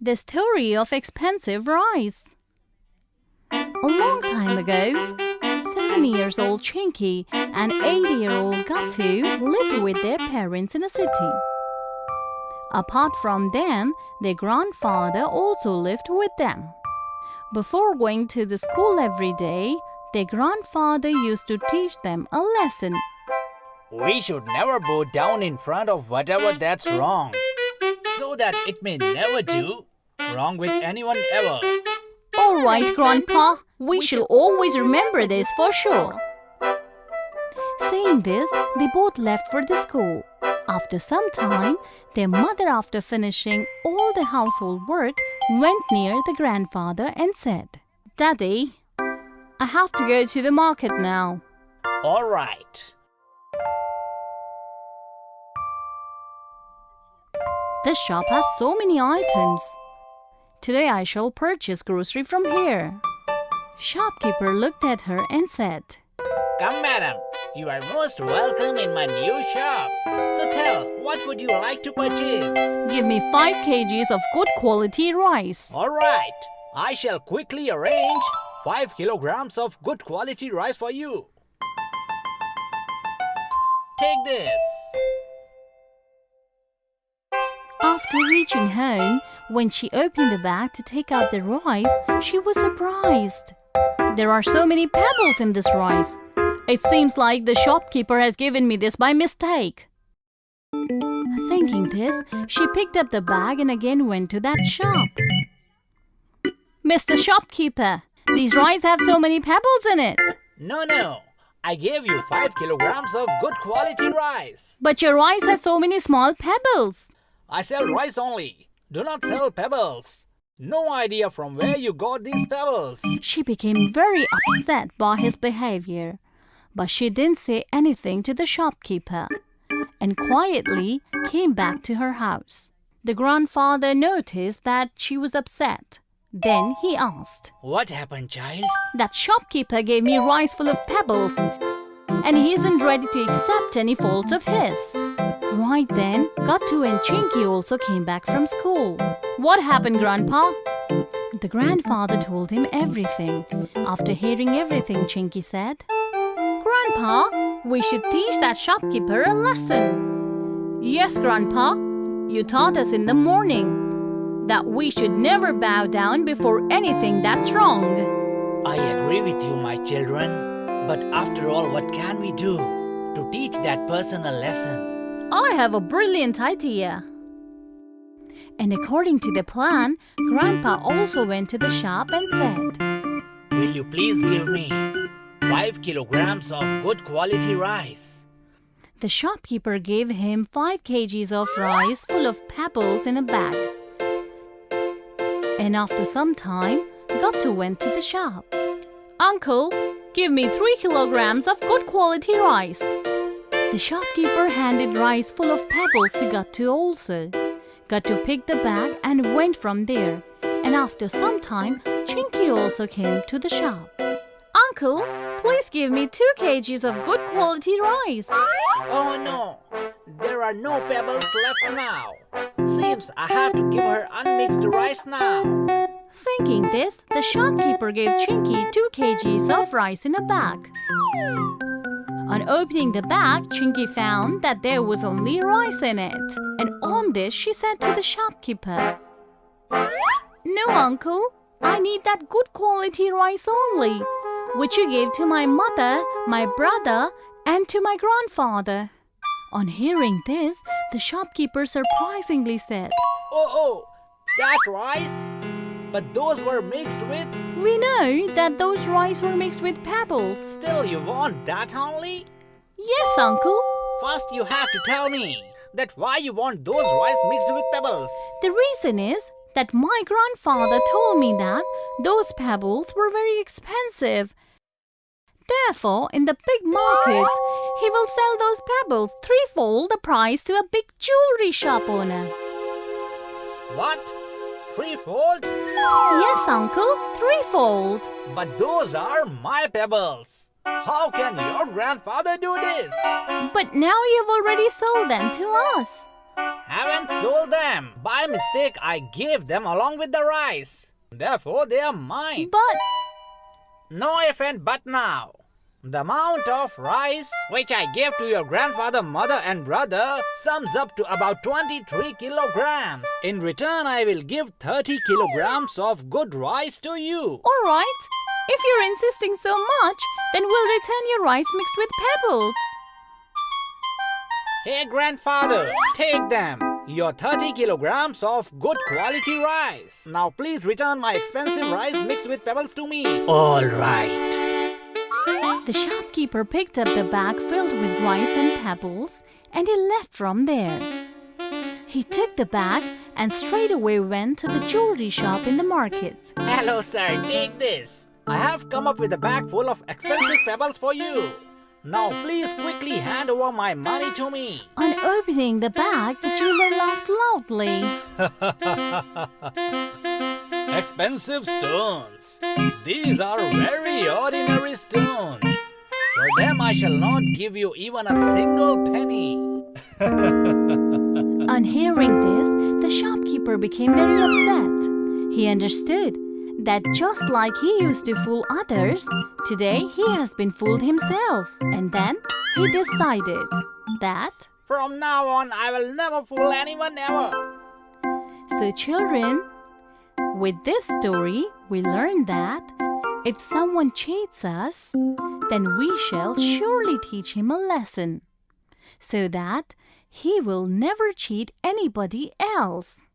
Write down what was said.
The Story of Expensive Rice. A long time ago, 7-year-old Chinky and 8-year-old Gatu lived with their parents in a city. Apart from them, their grandfather also lived with them. Before going to the school every day, their grandfather used to teach them a lesson. We should never bow down in front of whatever that's wrong, so that it may never do wrong with anyone ever. All right, Grandpa, we shall always remember this for sure. Saying this, they both left for the school. After some time, their mother, after finishing all the household work, went near the grandfather and said, "Daddy, I have to go to the market now." All right. The shop has so many items. Today I shall purchase grocery from here. Shopkeeper looked at her and said, Come, madam. You are most welcome in my new shop. So tell, what would you like to purchase? "Give me 5 kgs of good quality rice." All right. I shall quickly arrange 5 kilograms of good quality rice for you. Take this. After reaching home, when she opened the bag to take out the rice, she was surprised. There are so many pebbles in this rice. It seems like the shopkeeper has given me this by mistake. Thinking this, she picked up the bag and again went to that shop. "Mr. Shopkeeper, these rice have so many pebbles in it." No. I gave you 5 kilograms of good quality rice. "But your rice has so many small pebbles." I sell rice only. Do not sell pebbles. No idea from where you got these pebbles. She became very upset by his behavior, but she didn't say anything to the shopkeeper and quietly came back to her house. The grandfather noticed that she was upset. Then he asked, What happened, child? "That shopkeeper gave me rice full of pebbles, and he isn't ready to accept any fault of his." Right then, Gatu and Chinky also came back from school. "What happened, Grandpa?" The grandfather told him everything. After hearing everything, Chinky said, "Grandpa, we should teach that shopkeeper a lesson." "Yes, Grandpa. You taught us in the morning that we should never bow down before anything that's wrong." I agree with you, my children. But after all, what can we do to teach that person a lesson? "I have a brilliant idea." And according to the plan, Grandpa also went to the shop and said, Will you please give me 5 kilograms of good quality rice? The shopkeeper gave him 5 kgs of rice full of pebbles in a bag. And after some time, Gatu went to the shop. "Uncle, give me 3 kilograms of good quality rice." The shopkeeper handed rice full of pebbles to Gatu also. Gatu picked the bag and went from there. And after some time, Chinky also came to the shop. "Uncle, please give me 2 kgs of good quality rice." Oh no, there are no pebbles left now. Seems I have to give her unmixed rice now. Thinking this, the shopkeeper gave Chinky 2 kgs of rice in a bag. On opening the bag, Chinky found that there was only rice in it. And on this, she said to the shopkeeper, "No, Uncle, I need that good quality rice only, which you gave to my mother, my brother, and to my grandfather." On hearing this, the shopkeeper surprisingly said, Oh, that rice? But those were mixed with... "We know that those rice were mixed with pebbles." Still, you want that only? "Yes, Uncle." First, you have to tell me that why you want those rice mixed with pebbles. "The reason is that my grandfather told me that those pebbles were very expensive. Therefore, in the big market, he will sell those pebbles 3-fold the price to a big jewelry shop owner." What? 3-fold? "Yes, Uncle, 3-fold." But those are my pebbles. How can your grandfather do this? "But now you've already sold them to us." Haven't went sold them. By mistake, I gave them along with the rice. Therefore, they are mine. But No if and but now. The amount of rice which I gave to your grandfather, mother and brother sums up to about 23 kilograms. In return, I will give 30 kilograms of good rice to you. all right, if you're insisting so much, then we'll return your rice mixed with pebbles. Hey grandfather, take them. Your 30 kilograms of good quality rice. Now please return my expensive rice mixed with pebbles to me. All right. The shopkeeper picked up the bag filled with rice and pebbles and he left from there. He took the bag and straightaway went to the jewelry shop in the market. Hello sir, take this. I have come up with a bag full of expensive pebbles for you. Now please quickly hand over my money to me. On opening the bag, the jeweler laughed loudly. Expensive stones. These are very ordinary stones. For them I shall not give you even a single penny. On hearing this, the shopkeeper became very upset. He understood that just like he used to fool others, today he has been fooled himself. And then he decided that... From now on, I will never fool anyone ever. So children, with this story, we learn that if someone cheats us, then we shall surely teach him a lesson, so that he will never cheat anybody else.